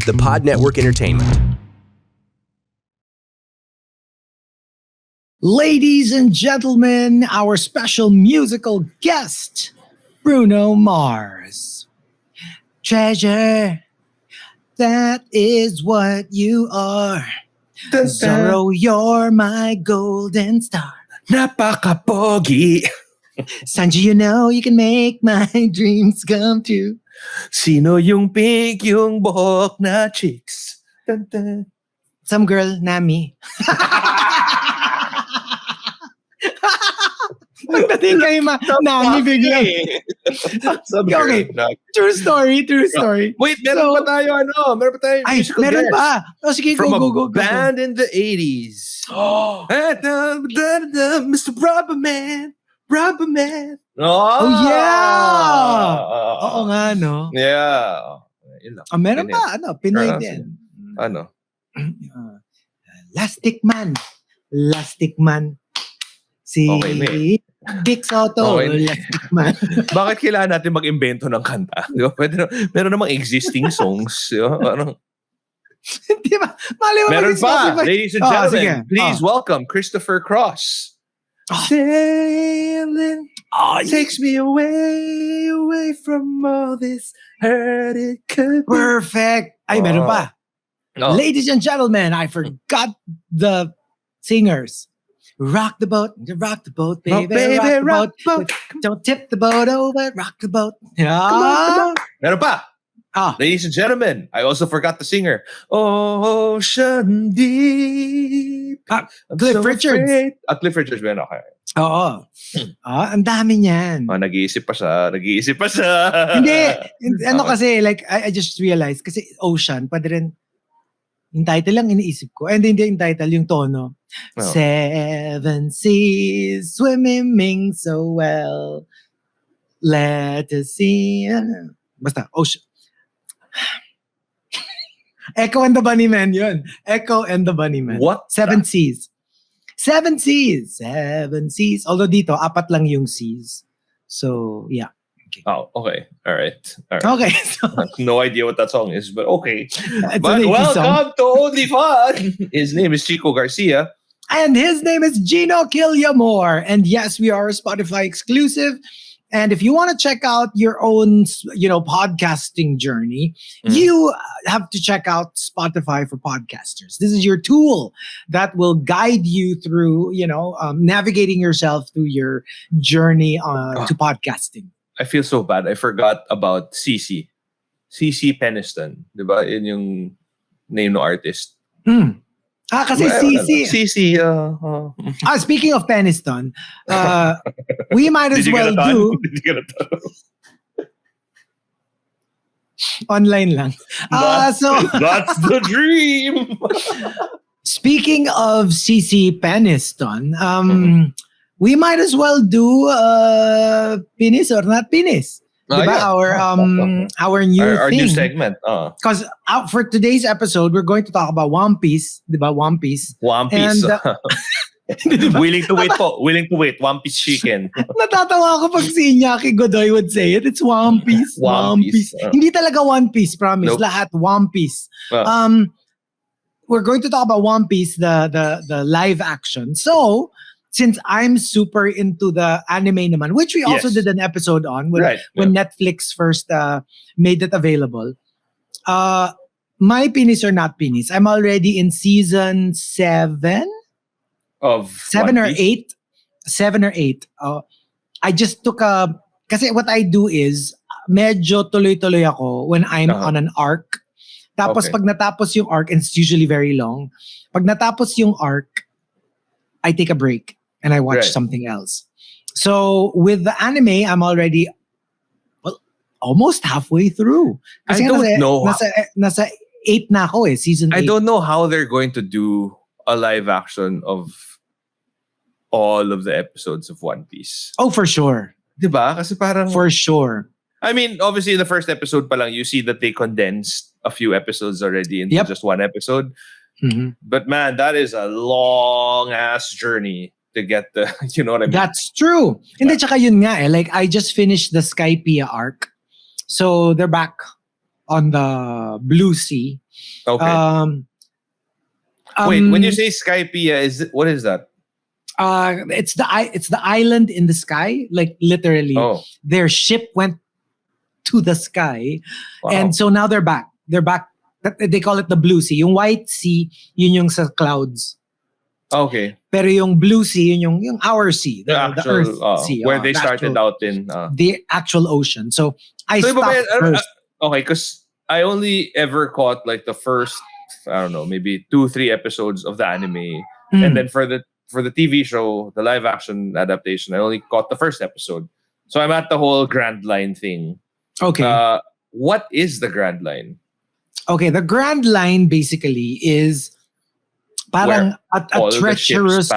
the Pod Network Entertainment. Ladies and gentlemen, our special musical guest, Bruno Mars. Treasure, that is what you are. Zorro, you're my golden star. Napaka-pogi. Sanji, you know you can make my dreams come true. Sino yung pink, yung buhok na chicks? Dun, dun. Some girl, Nami. Pagdating kay Nami biglang. Okay. True story. Wait, meron pa tayo, meron pa tayo musical meron guest. pa. Oh, sige, From go. a band in the 80s. Mr. Rubberman. Oh, yeah! Oo nga, no? Yeah. Yun lang. Meron Yun pa, Pinoy Meron din. Lastic Man. Si Okay, Vic Soto, Okay. Lastic Man. Bakit kailangan natin mag-invento ng kanta? Di ba? Meron namang existing songs. Di ba? Di ba? Mali mo Meron pa. Spotify. Ladies and gentlemen, sige. please welcome Christopher Cross. Sailing takes me away from all this hurt it could be. Perfect. Ay, meron pa. No. Ladies and gentlemen, I forgot the singers. Rock the boat, baby. Rock Rock the boat. Don't tip the boat over, rock the boat. Yeah. Meron pa. Ladies and gentlemen, I also forgot the singer. Ocean Deep. Cliff Richards. Cliff Richards. Okay. Oo. Ang dami niyan. Nag-iisip pa siya. Hindi. Kasi, like, I just realized, kasi Ocean, pwede rin, yung title lang iniisip ko. And hindi yung title, yung tono. Oh. 7 seas swimming so well. Let us see. Basta, Ocean. Echo and the Bunnymen yun. Echo and the Bunnymen. What? 7 seas. 7 seas. Although dito, 4 lang yung seas. So, yeah. Okay. Oh, okay. All right. Okay. So, no idea what that song is, but okay. But welcome to Only Fun. His name is Chico Garcia. And his name is Gino Killiamore. And yes, we are a Spotify exclusive. And if you want to check out your own, podcasting journey, you have to check out Spotify for podcasters. This is your tool that will guide you through, navigating yourself through your journey to podcasting. I feel so bad. I forgot about CC Peniston. Diba? Yun yung name ng artist. Kasi CC. Speaking of Peniston, we might as well do... Did you get a ton? Online lang. That's the dream! Speaking of CC Peniston, we might as well do Pinis or Not Pinis. Diba? Yeah. Our new segment. Because for today's episode, we're going to talk about One Piece. Diba? One Piece. One Piece. And, diba? Willing to wait. One Piece chicken. Natatawa ako pag si Iñaki Godoy would say it. It's One Piece. One Piece. Hindi talaga One Piece, promise. Nope. Lahat One Piece. We're going to talk about One Piece, the live action. So, since I'm super into the anime naman, which we also did an episode on when Netflix first made it available. My Penis or Not Penis, I'm already in season 7 of 7 or 8. 7 or 8. I just took kasi what I do is medyo tuloy-tuloy ako when I'm on an arc. Tapos pag natapos yung arc, and it's usually very long, pag natapos yung arc, I take a break. And I watch something else. So with the anime, I'm already almost halfway through. Kasi I don't know. Nasa 8 na ako season 8. I don't know how they're going to do a live action of all of the episodes of One Piece. Oh, for sure. Diba? Kasi parang... For sure. I mean, obviously, in the first episode pa lang, you see that they condensed a few episodes already into just one episode. Mm-hmm. But man, that is a long-ass journey to get the, you know what I mean? That's true. Hindi, tsaka yun nga like, I just finished the Skypiea arc. So, they're back. on the Blue Sea. Okay. Wait, when you say Skypiea, what is that? It's the island in the sky, like literally. Oh. Their ship went to the sky, Wow. and so now they're back. They're back. They call it the Blue Sea. Yung White Sea, yun yung sa clouds. Okay. Pero yung Blue Sea, yun yung our sea, the actual, Earth Sea, where they the started actual, out in. the actual ocean. So I So stopped first. okay, because I only ever caught like the first, I don't know, maybe 2-3 episodes of the anime, and then for the TV show, the live action adaptation, I only caught the first episode. So I'm at the whole Grand Line thing. Okay. What is the Grand Line? Okay, the Grand Line basically is parang a treacherous.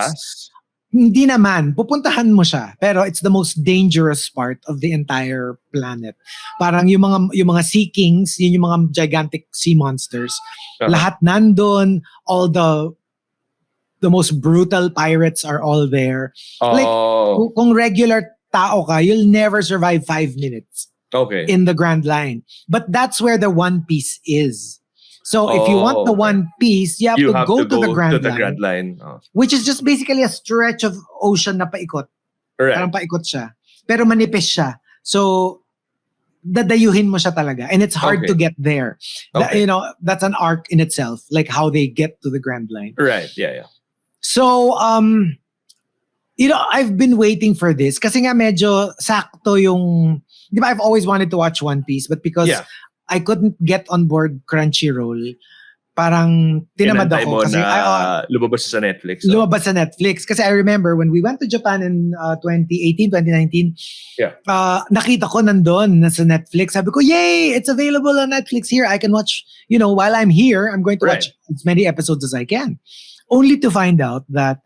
Hindi naman, pupuntahan mo siya, pero it's the most dangerous part of the entire planet. Parang yung mga sea kings, yun yung mga gigantic sea monsters. Lahat nandun, all the most brutal pirates are all there. Like kung regular tao ka, you'll never survive 5 minutes. Okay. In the Grand Line. But that's where the One Piece is. So if you want the One Piece, you have to go to the Grand Line. Which is just basically a stretch of ocean na paikot. Right. Parang paikot siya. Pero manipis siya. So dadayuhin mo siya talaga. And it's hard to get there. Okay. That's an arc in itself. Like how they get to the Grand Line. Right, yeah. So, I've been waiting for this kasi nga medyo sakto yung, di ba, I've always wanted to watch One Piece, but because I couldn't get on board Crunchyroll, parang tinamad Inantay ako. mo Kasi na lumabas sa Netflix. Lumabas sa Netflix. Kasi I remember when we went to Japan in 2018, 2019, nakita ko nandun sa Netflix. Sabi ko, yay! It's available on Netflix here. I can watch, while I'm here, I'm going to watch as many episodes as I can. Only to find out that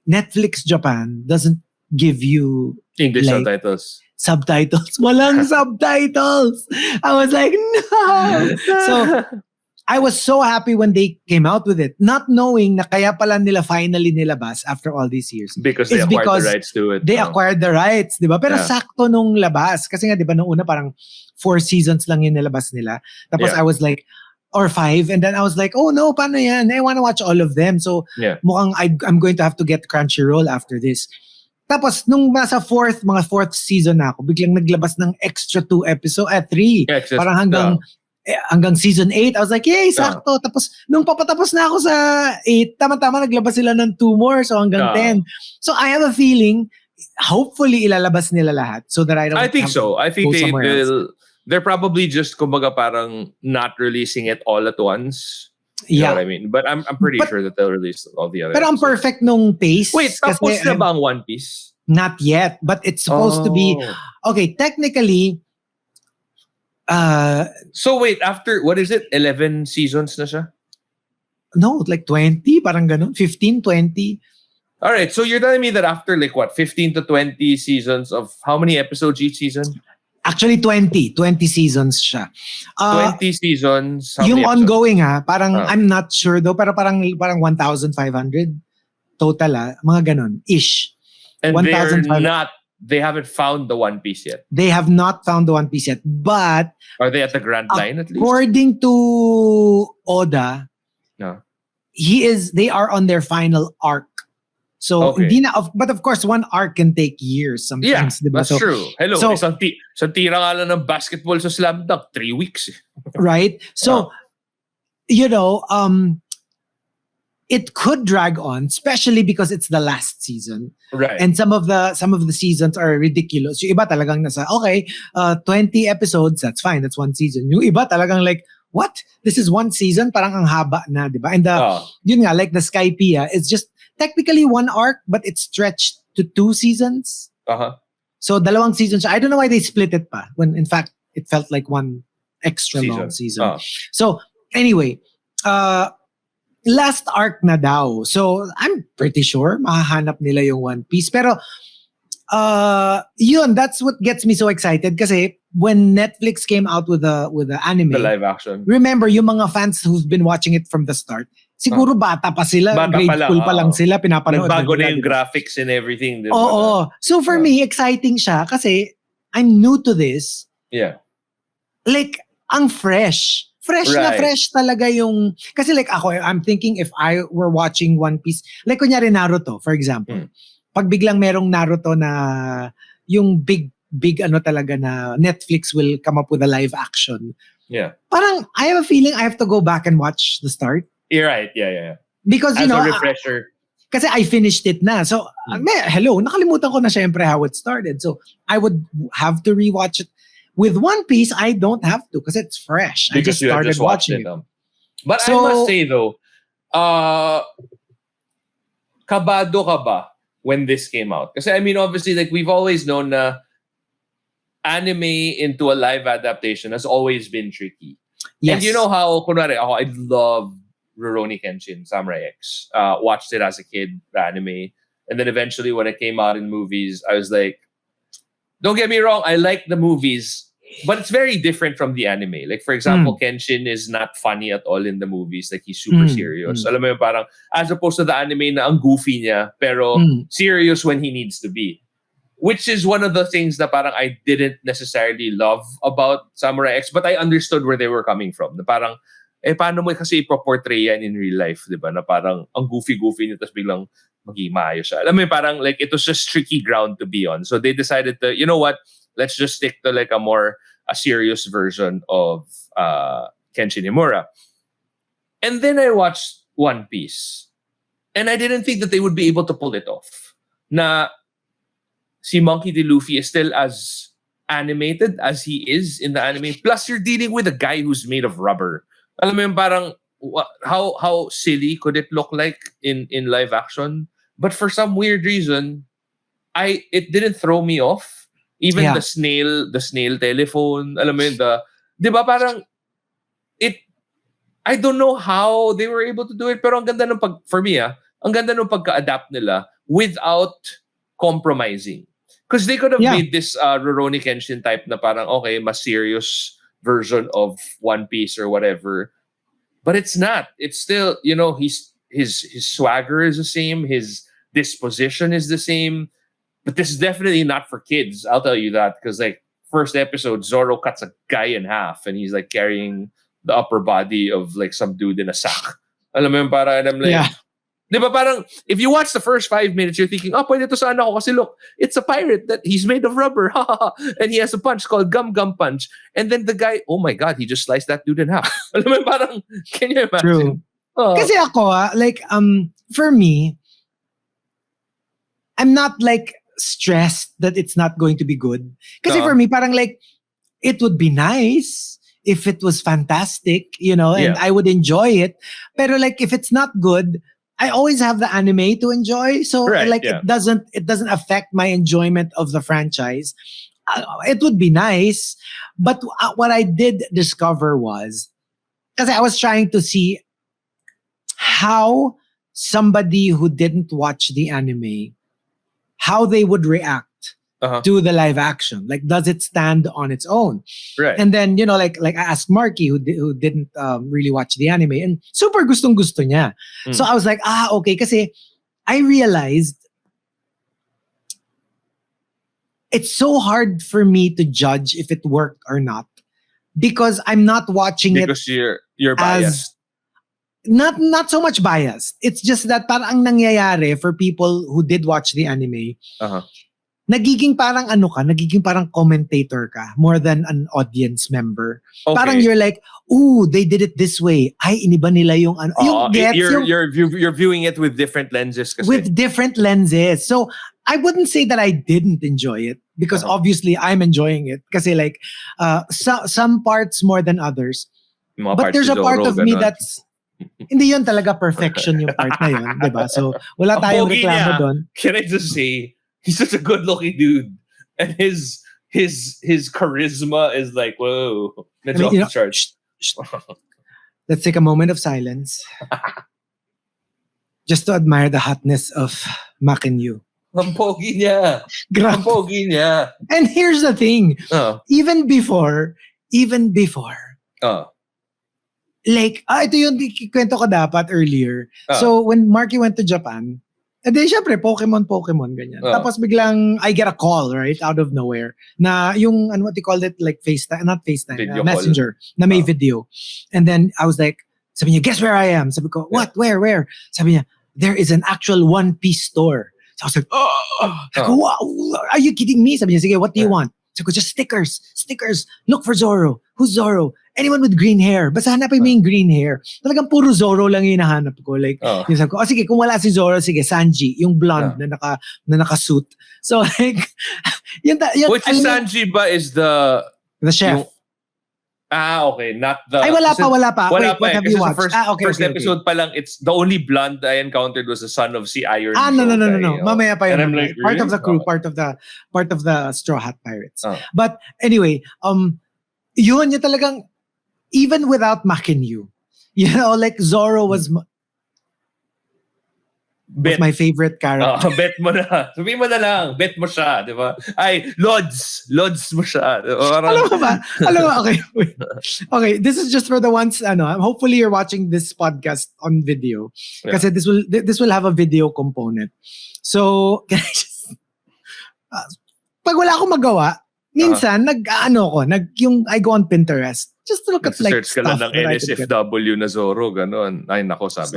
Netflix Japan doesn't give you English subtitles. Walang subtitles. I was like, no. So I was so happy when they came out with it, not knowing na kaya pala nila finally nilabas after all these years. Because they acquired the rights to it. They acquired the rights, di ba? Pero sakto nung labas. Kasi nga, di ba, nung una parang 4 seasons lang yung nilabas nila. Tapos I was like, or 5, and then I was like, oh no, paano yan? I want to watch all of them. So mukhang I'm going to have to get Crunchyroll after this. Tapos nung nasa mga fourth season na ako, biglang naglabas ng extra 2 episodes, 3. Parang hanggang season 8, I was like, yay, sakto. Tapos nung papatapos na ako sa 8, tama-tama naglabas sila ng 2 more, so hanggang 10. So I have a feeling, hopefully ilalabas nila lahat so that I don't. I think so. I think they're probably just kumbaga parang not releasing it all at once. You know what I mean? But I'm pretty sure that they'll release all the other. Pero ang perfect nung pace. Wait, tapos na ba ang One Piece? Not yet, but it's supposed to be. Okay, technically. So wait, after, what is it? 11 seasons na siya? No, like 20, parang ganun. 15, 20. All right, so you're telling me that after 15 to 20 seasons of how many episodes each season? Actually, 20 seasons siya. 20 seasons. Yung ongoing parang I'm not sure though, pero parang 1,500 total mga ganun ish. And they haven't found the One Piece yet. They have not found the One Piece yet, but are they at the Grand Line at least? According to Oda, they are on their final arc. So, but of course, one arc can take years sometimes. Yeah, that's true. Hello, isang tira nga lang ng basketball sa Slam Dunk, 3 weeks. Right? So, it could drag on, especially because it's the last season. Right. And some of the seasons are ridiculous. Yung iba talagang 20 episodes, that's fine, that's one season. Yung iba talagang like, what? This is one season? Parang ang haba na, di ba? And yun nga, like the Skypiea, it's just technically one arc, but it's stretched to 2 seasons. So, 2 seasons. I don't know why they split it pa, when in fact, it felt like one extra long season. So, anyway, last arc na daw. So, I'm pretty sure mahahanap nila yung One Piece. Pero, that's what gets me so excited kasi when Netflix came out with the anime, the live action. Remember, yung mga fans who've been watching it from the start, siguro bata pa sila, grade school pa lang sila, pinapanood. Nagbago na yung graphics and everything. Diba? Oo. So for me, exciting siya kasi I'm new to this. Yeah. Like, ang fresh. Fresh na Right. fresh talaga yung... Kasi like ako, I'm thinking if I were watching One Piece, like kunyari Naruto, for example. Pag biglang merong Naruto na yung big ano talaga na Netflix will come up with a live action. Yeah. Parang I have a feeling I have to go back and watch the start. You're right. Yeah. Because, As you know, a refresher. kasi I finished it na. So, hello, nakalimutan ko na syempre how it started. So, I would have to rewatch it. With One Piece, I don't have to because it's fresh. I Because just you had started just watched watching it. it. But So- I must say though, kabado ka ba when this came out? Kasi I mean, obviously, like we've always known na anime into a live adaptation has always been tricky. Yes. And you know how, kunwari, ako, I love Rurouni Kenshin, Samurai X. Watched it as a kid, the anime. And then eventually when it came out in movies, I was like, don't get me wrong, I like the movies, but it's very different from the anime. Like, for example, Kenshin is not funny at all in the movies. Like, he's super serious. Alam mo yun, parang, as opposed to the anime na ang goofy niya, pero serious when he needs to be. Which is one of the things that parang I didn't necessarily love about Samurai X, but I understood where they were coming from. Na parang, paano mo kasi ipoportray yan in real life, di ba? Na parang, ang goofy-goofy niya, tapos biglang maging maayos siya. Alam mo yun, parang, like, it was just tricky ground to be on. So they decided to, you know what, let's just stick to like a serious version of Kenshin Himura. And then I watched One Piece. And I didn't think that they would be able to pull it off. Na si Monkey D. Luffy is still as animated as he is in the anime. Plus, you're dealing with a guy who's made of rubber. Alam mo yung parang, how silly could it look like in live action? But for some weird reason, it didn't throw me off. Even the snail telephone, alam mo yun, di ba parang, I don't know how they were able to do it, pero ang ganda ng for me, ang ganda ng pagka-adapt nila without compromising. Because they could have made this Rurouni Kenshin type na parang, okay, mas serious version of One Piece or whatever. But it's not. It's still, you know, his swagger is the same, his disposition is the same. But this is definitely not for kids. I'll tell you that. Because like first episode, Zoro cuts a guy in half and he's like carrying the upper body of like some dude in a sack. Alam mo yun, para, and I'm like, di ba parang, if you watch the first 5 minutes, you're thinking, pwede to sa anak ko kasi look, it's a pirate that he's made of rubber. And he has a punch called Gum Gum Punch. And then the guy, oh my God, he just sliced that dude in half. Alam mo yun, parang, can you imagine? True. Kasi ako, like, for me, I'm not like stressed that it's not going to be good. Kasi for me, parang like, it would be nice if it was fantastic, you know, and I would enjoy it. Pero like, if it's not good, I always have the anime to enjoy. So it doesn't affect my enjoyment of the franchise. It would be nice. But what I did discover was, because I was trying to see how somebody who didn't watch the anime, how they would react to the live action. Like, does it stand on its own? Right. And then, you know, like I asked Marky, who didn't really watch the anime, and super gustong-gusto niya. So I was like, okay, kasi I realized it's so hard for me to judge if it worked or not because I'm not watching because you're biased. Not so much biased. It's just that parang ang nangyayari for people who did watch the anime, nagiging parang commentator ka more than an audience member. Okay. Parang you're like, ooh, they did it this way. Ay, iniba nila yung ano. You're viewing it with different lenses. Kasi. With different lenses. So, I wouldn't say that I didn't enjoy it because obviously I'm enjoying it. Kasi like, some parts more than others. But there's a part of me that's hindi yun talaga perfection yung part na yun, di ba? So, wala tayong reklamo doon. Can I just say, he's such a good-looking dude. And his charisma is like, whoa. Let's take a moment of silence. Just to admire the hotness of Makinyu. Ang pogi niya. Ang pogi niya. And here's the thing. Even before, like, ito yung kwento ko dapat earlier. So, when Marky went to Japan, And then, syempre, Pokemon, ganyan. Tapos biglang, I get a call, right, out of nowhere, na yung, what you call it, like FaceTime, not FaceTime, Messenger, na may video. And then, I was like, sabi niya, guess where I am? Sabi ko, what, where? Sabi niya, there is an actual One Piece store. So I was like, oh, wow, are you kidding me? Sabi niya, sige, what do you want? Sabi ko, just stickers. Look for Zoro. Who's Zoro? Anyone with green hair. Basta hanapin mo yung green hair. Talagang puro Zoro lang yung hinahanap ko. Like, yung sabi ko, sige, kung wala si Zoro, sige, Sanji, yung blonde na naka-suit. So like, which is Sanji ba is the chef. Okay. Not the... Ay, wala pa. Wait, what have you watched? First episode pa lang, it's the only blonde I encountered was the son of si Iron. No. Mamaya pa yun. And I'm like, part of the crew, part of the Straw Hat Pirates. But anyway, yun yung talagang, even without Makinyu, you know, like Zoro was my favorite character. Bet mo na. Sabihin mo na lang. Bet mo siya. Di ba? Ay, Lods mo siya. Alam mo, okay. Wait. Okay, this is just for the ones, hopefully you're watching this podcast on video. Kasi this will have a video component. So, can I just, pag wala akong magawa, minsan, I go on Pinterest. Just to look at like search ka stuff lang ng NSFW na Zoro, gano'n. Ay, nako, sabi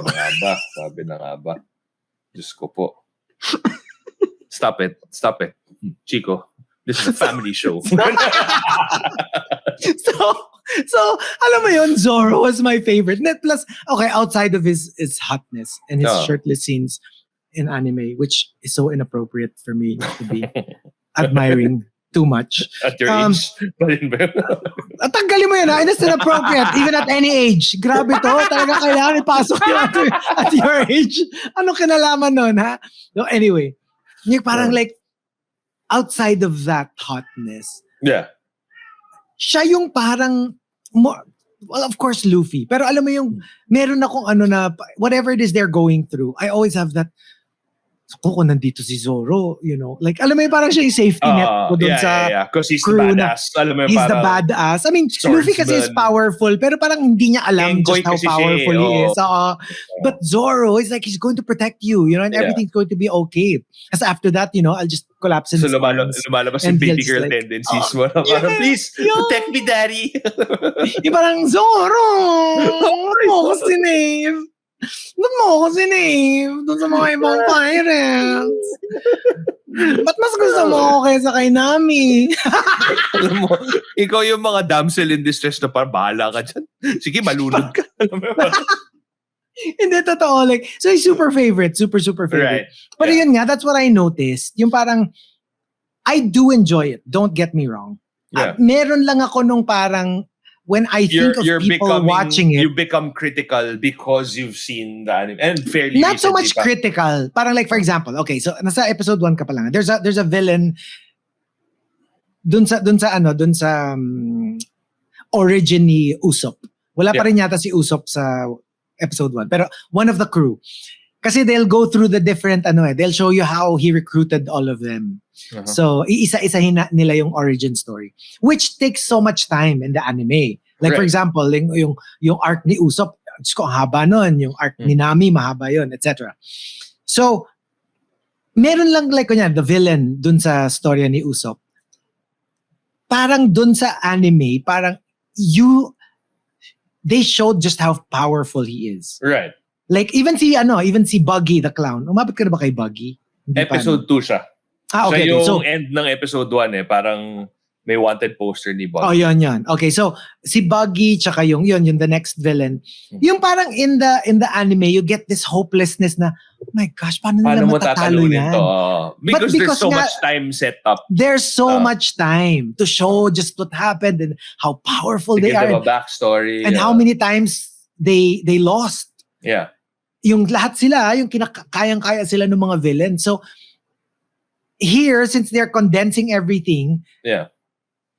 na nga ba. Diyos ko po. Stop it. Chico, this is a family show. So, alam mo yun, Zoro was my favorite. Plus, okay, outside of his hotness and his shirtless scenes in anime, which is so inappropriate for me to be admiring too much. At your age. Tanggalin mo yun, ha? It's inappropriate, even at any age. Grabe to, talaga kailangan ipasok yun at your age. Anong kinalaman nun, ha? So anyway, yung parang like, outside of that hotness, siya yung parang, well, of course, Luffy. Pero alam mo yung, meron akong whatever it is they're going through, I always have that, kung nandito si Zoro, you know, like, alam mo yung parang siya yung safety net ko dun sa because he's crew the badass. Alam mo yung he's the badass. I mean, Luffy kasi is powerful, pero parang hindi niya alam just how powerful he is. But Zoro is like, he's going to protect you, you know, and everything's going to be okay. Kasi after that, you know, I'll just collapse in his arms. Lumalabas yung baby girl like, tendencies mo. Please, protect me, daddy. Yung parang, Zoro! Ba't mo ako sinave doon sa mga ibang pirates? Ba't mas gusto mo ako kaysa kay Nami? Alam mo, ikaw yung mga damsel in distress na parang bahala ka dyan. Sige, malunod ka. Hindi, totoo. Like, so he's super favorite. Super favorite. Right. But yun nga, that's what I noticed. Yung parang, I do enjoy it. Don't get me wrong. Meron lang ako nung parang, when I think of people watching it, you become critical because you've seen the anime and fairly not so much critical. Parang like, for example, okay, so nasa episode 1 ka pa lang. There's a villain dun sa origin ni Usopp. Wala pa rin yata si Usopp sa episode 1, pero one of the crew. Kasi they'll go through the different they'll show you how he recruited all of them. Uh-huh. So iisa-isahin nila yung origin story, which takes so much time in the anime. Like for example, yung arc ni Usopp, ang haba nun, yung arc ni Nami mahaba yun, etc. So meron lang like kunya the villain dun sa storya ni Usopp. Parang dun sa anime, parang they showed just how powerful he is. Right. Like, even si Buggy the Clown. Umabot ka na ba kay Buggy? Episode 2 siya. Okay. Siya yung so, end ng episode 1 parang may wanted poster ni Buggy. Oh, yun. Okay, so, si Buggy, tsaka yung the next villain. Yung parang in the anime, you get this hopelessness na, oh my gosh, paano nila matatalo yan? Because there's so much time set up. There's so much time to show just what happened and how powerful they are. To give them a backstory. And how many times they lost. Yeah. Yung lahat sila, yung kayang-kaya sila ng mga villain. So, here, since they're condensing everything,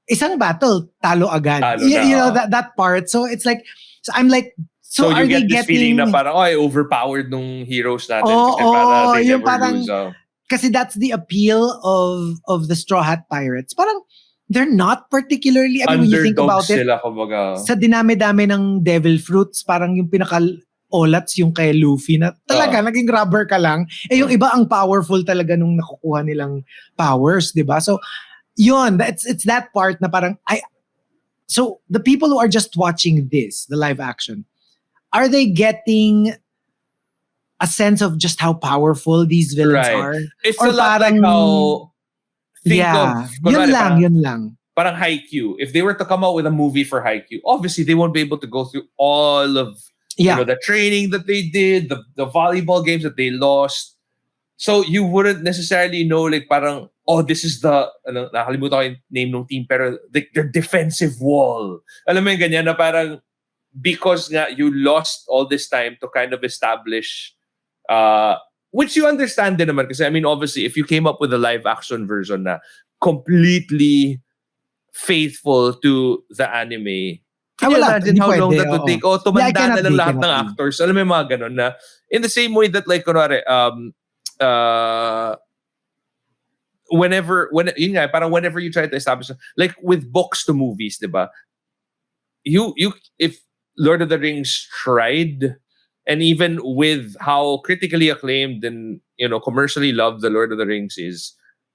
isang battle, talo agad. You know, that part. So, it's like, so I'm like, so are they getting... So, you get this feeling na parang, overpowered nung heroes natin. Kasi they never lose. Kasi that's the appeal of the Straw Hat Pirates. Parang, they're not particularly, I mean, when you think about it, sila, kumbaga. Sa dinami-dami ng devil fruits, parang yung olats yung kay Luffy na talaga naging rubber ka lang. Yung iba ang powerful talaga nung nakukuha nilang powers, 'di ba? So yun, it's that part na parang so the people who are just watching this, the live action, are they getting a sense of just how powerful these villains are? It's Or a lot like parang- how think of yun lang. Parang Haikyuu. If they were to come out with a movie for Haikyuu, obviously they won't be able to go through all of the training that they did, the volleyball games that they lost. So you wouldn't necessarily know like parang, this is the, nakalimutan ko yung name ng team, pero their defensive wall. Alam mo yung ganyan na parang, because nga you lost all this time to kind of establish, which you understand din naman. Kasi I mean, obviously, if you came up with a live action version na completely faithful to the anime, can you imagine how long that would take? Tumanda na lang lahat ng actors. Alam mo yung mga ganun na, in the same way that like, kunwari, whenever you try to establish, like with books to movies, diba? If Lord of the Rings tried, and even with how critically acclaimed and commercially loved the Lord of the Rings is,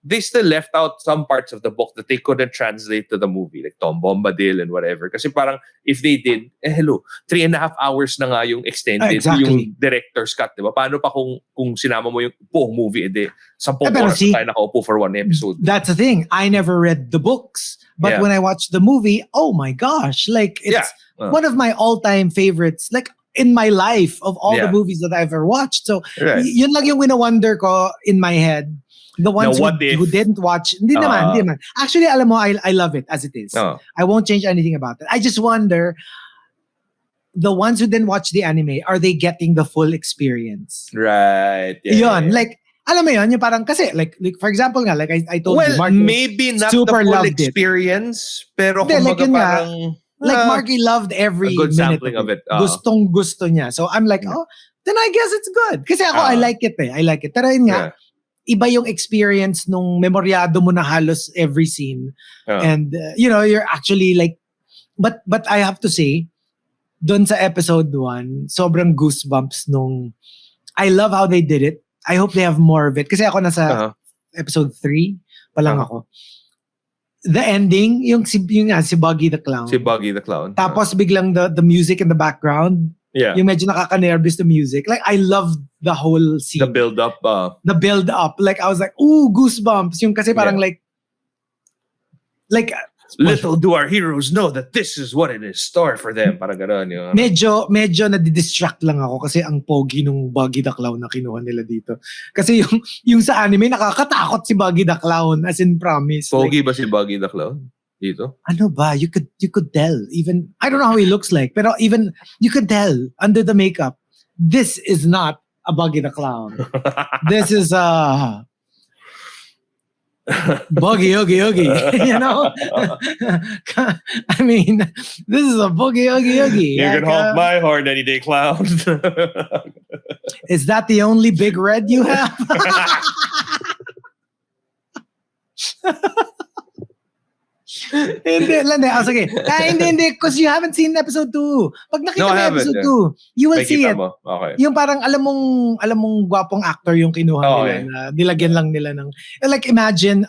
they still left out some parts of the book that they couldn't translate to the movie, like Tom Bombadil and whatever. Kasi parang if they did, 3.5 hours na nga yung extended, yung director's cut, diba? Paano pa kung sinama mo yung buong movie, 10 oras na tayo nakaupo for one episode. That's the thing. I never read the books, but when I watched the movie, oh my gosh, like it's one of my all-time favorites, like in my life, of all the movies that I've ever watched. So yun lang yung wina-wonder ko in my head. The ones who didn't watch, hindi naman. Actually, alam mo, I love it as it is. I won't change anything about it. I just wonder, the ones who didn't watch the anime, are they getting the full experience? Right. Yun, like, alam mo yun, yung parang, kasi, like for example nga, like I told you, Marky, maybe not the full experience, pero kumbaga parang, like Marky loved every a good minute sampling of it. Gustong gusto niya. So I'm like, then I guess it's good. Kasi ako, I like it. Pero yun nga, iba yung experience nung memoryado mo na halos every scene. And, you're actually like, but I have to say, dun sa episode 1, sobrang goosebumps nung, I love how they did it. I hope they have more of it. Kasi ako nasa episode 3 pa lang ako. The ending, yung si Buggy the Clown. Si Buggy the Clown. Tapos biglang the music in the background. Yung medyo nakaka-nervous the music. Like, I loved the whole scene. The build-up. The build-up. Like, I was like, ooh, goosebumps. Yung kasi parang like, little do our heroes know that this is what it is store for them. Parang gano'n yun. Medyo nadidistract lang ako kasi ang pogi nung Buggy the Clown na kinuha nila dito. Kasi yung sa anime, nakakatakot si Buggy the Clown, as in promise. Pogi ba si Buggy the Clown? Dito? Ano ba? You could tell. Even, I don't know how he looks like, pero even, you could tell under the makeup, this is not a Buggy the Clown. This is Boogie, oogie, oogie. I mean, this is a boogie, oogie, oogie. You can hold my horn any day, clown. Is that the only big red you have? Hindi. Sige. Hindi. Because you haven't seen episode 2. Pag nakita mo episode 2, you will see it. Okay. Yung parang alam mong gwapong actor yung kinuha nila na nilagyan lang nila ng, like imagine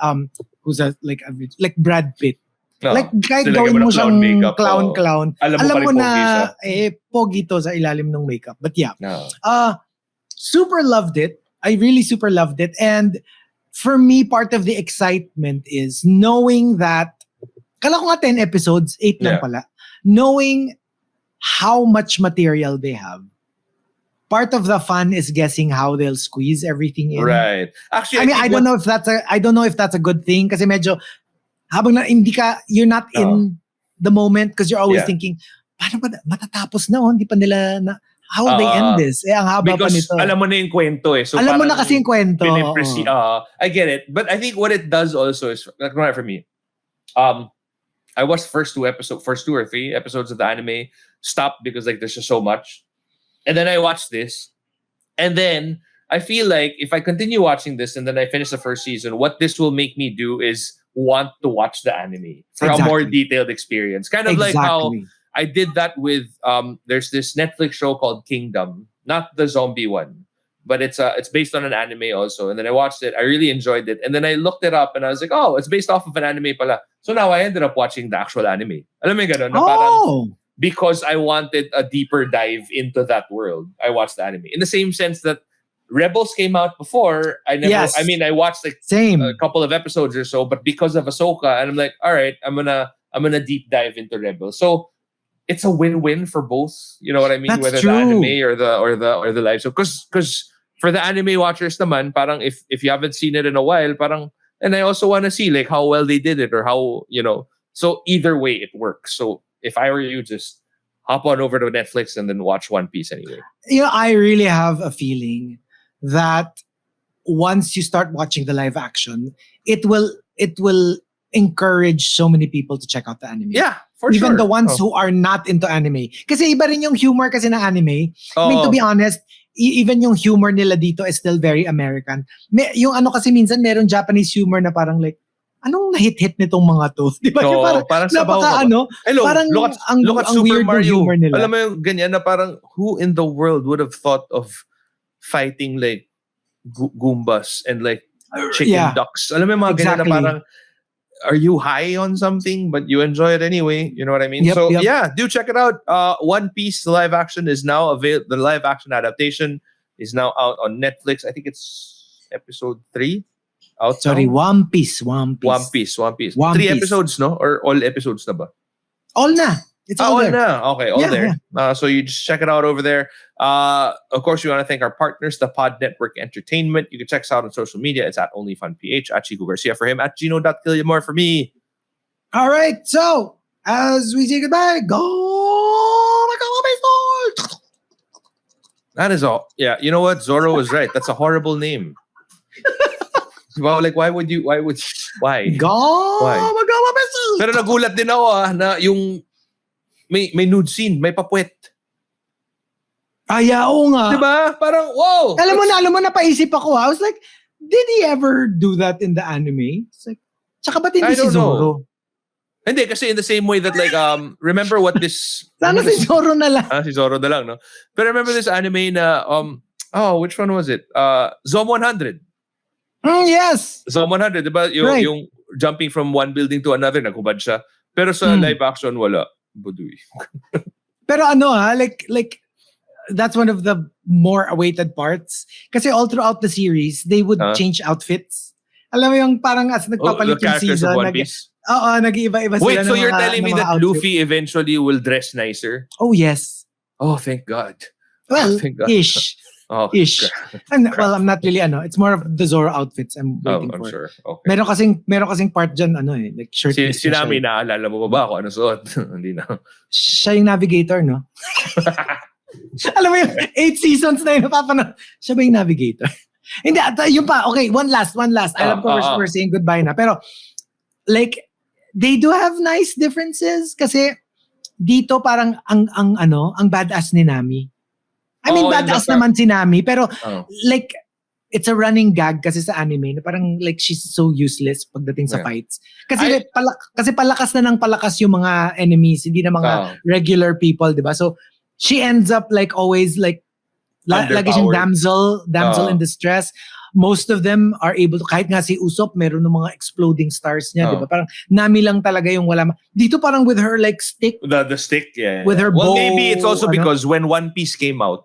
who's like Brad Pitt. Like kahit gawin mo siyang clown. Alam mo na pogi to sa ilalim ng makeup. But yeah. Super loved it. I really super loved it. And for me, part of the excitement is knowing that, kala ko nga 10 episodes, 8 lang pala. Knowing how much material they have. Part of the fun is guessing how they'll squeeze everything in. Right. Actually, I don't know if that's a good thing kasi medyo habang you're not in the moment because you're always thinking, paano ba matatapos na hindi pa nila na how will they end this? Ang haba pa nito. Alam mo na yung kwento So alam mo na kasi yung kwento. I get it. But I think what it does also is, like for me, I watched first 2 or 3 episodes of the anime, stopped because like there's just so much. And then I watched this. And then I feel like if I continue watching this and then I finish the first season, what this will make me do is want to watch the anime for a more detailed experience. Kind of like how I did that with there's this Netflix show called Kingdom, not the zombie one, but it's based on an anime also. And then I watched it. I really enjoyed it. And then I looked it up and I was like, oh, it's based off of an anime pala. So now I ended up watching the actual anime. Alam mo yung ganun, na parang, because I wanted a deeper dive into that world, I watched the anime. In the same sense that Rebels came out before, I watched like a couple of episodes or so, but because of Ahsoka, and I'm like, all right, I'm gonna deep dive into Rebels. So it's a win-win for both. You know what I mean? That's Whether true. the anime or the live show. Because for the anime watchers naman, parang if you haven't seen it in a while, parang, and I also want to see like how well they did it or how, so either way it works. So if I were you, just hop on over to Netflix and then watch One Piece anyway. I really have a feeling that once you start watching the live action, it will encourage so many people to check out the anime. Yeah, for Even sure. the ones who are not into anime. Kasi iba rin yung humor kasi ng anime. I mean, to be honest, even yung humor nila dito is still very American. Yung kasi minsan meron Japanese humor na parang like, anong nahit-hit nitong mga to? Di ba? Parang napaka Hello, parang look at ang Super weird Mario. humor nila. Alam mo yung ganyan na parang, who in the world would have thought of fighting like Goombas and like chicken ducks? Alam mo yung mga ganyan na parang, are you high on something but you enjoy it anyway? You know what I mean? Yeah, do check it out. One Piece, the live action is now available. The live action adaptation is now out on Netflix. I think it's episode 3. Out Sorry, now. One Piece. 3 episodes, no? Or all episodes na ba? All na. It's all there. Na. Okay, all there. Yeah. So you just check it out over there. Of course, we want to thank our partners, the Pod Network Entertainment. You can check us out on social media. It's at OnlyFunPH, at Chico Garcia for him, at Gino.Killiamore for me. All right, so as we say goodbye, go baseball. That is all. Yeah, you know what? Zorro was right. That's a horrible name. Well, like, why? Go Why? baseball. Pero nagulat din ako na yung may nude scene, may papwet. Oo nga. Diba? Parang, wow! Alam mo, napaisip ako. I was like, did he ever do that in the anime? It's like, tsaka ba't hindi si Zorro? Hindi, kasi in the same way that like, remember what this... Sana si Zorro na lang. Si Zorro na lang, no? But remember this anime na, which one was it? Zom 100. Yes! Zom 100, diba? Yung jumping from one building to another, naghubad siya. Pero sa live action, wala. Buduy. Pero like that's one of the more awaited parts. Kasi all throughout the series, they would change outfits. Alam mo yung parang as nagpapalit yung season. Nag-iiba-iba sila. Wait, so you're telling me that Luffy eventually will dress nicer? Oh, yes. Oh, thank God. Well, thank God. ish. Oh, ish. Well, I'm not really, it's more of the Zorro outfits I'm waiting I'm for. sure. Okay. Meron kasing part dyan, like shirt. Si Nami, naalala mo ba kung ano suot? Hindi na. Siya yung navigator, no? Alam mo yung 8 seasons na yun, napapanood. Siya ba yung navigator? Hindi, yun pa. Okay, one last. Alam ko we're saying goodbye na. Pero, like, they do have nice differences kasi dito parang ang badass ni Nami. I mean, badass naman si Nami, pero like, it's a running gag kasi sa anime na parang like she's so useless pagdating sa fights. Kasi kasi palakas na ng palakas yung mga enemies, hindi na mga regular people, di ba? So, she ends up like always like lagi siyang damsel in distress. Most of them are able to, kahit nga si Usopp, meron ng mga exploding stars niya, di ba? Parang Nami lang talaga yung wala. Dito parang with her like stick. The stick, yeah. With her bow. Well, maybe it's also because when One Piece came out,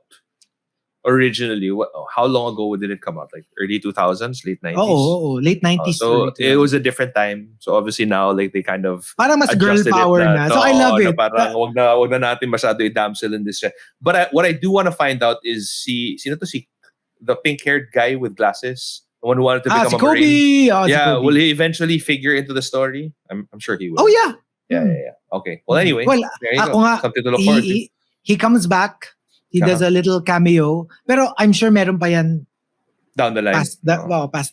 originally, how long ago did it come out? Like early 2000s, late 90s? Oh, late 90s. So it was a different time. So obviously now, like they kind of parang mas girl power na. So I love it. Parang wag na natin masyado i-damsel in this. But what I do want to find out is the pink-haired guy with glasses, the one who wanted to become a Marine. Will he eventually figure into the story? I'm sure he will. Oh yeah. Yeah. Okay. Well, anyway. Well, something to look forward to. He comes back. He does a little cameo. Pero I'm sure meron pa yan down the line. Past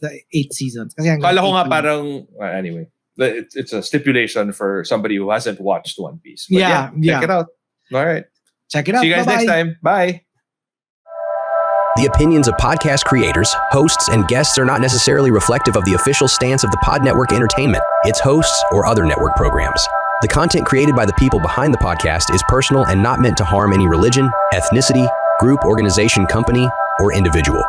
the 8 seasons. Kasi kala ko nga parang, anyway, it's a stipulation for somebody who hasn't watched One Piece. But check it out. All right. Check it out. See you guys next time. Bye. The opinions of podcast creators, hosts, and guests are not necessarily reflective of the official stance of the Pod Network Entertainment, its hosts, or other network programs. The content created by the people behind the podcast is personal and not meant to harm any religion, ethnicity, group, organization, company, or individual.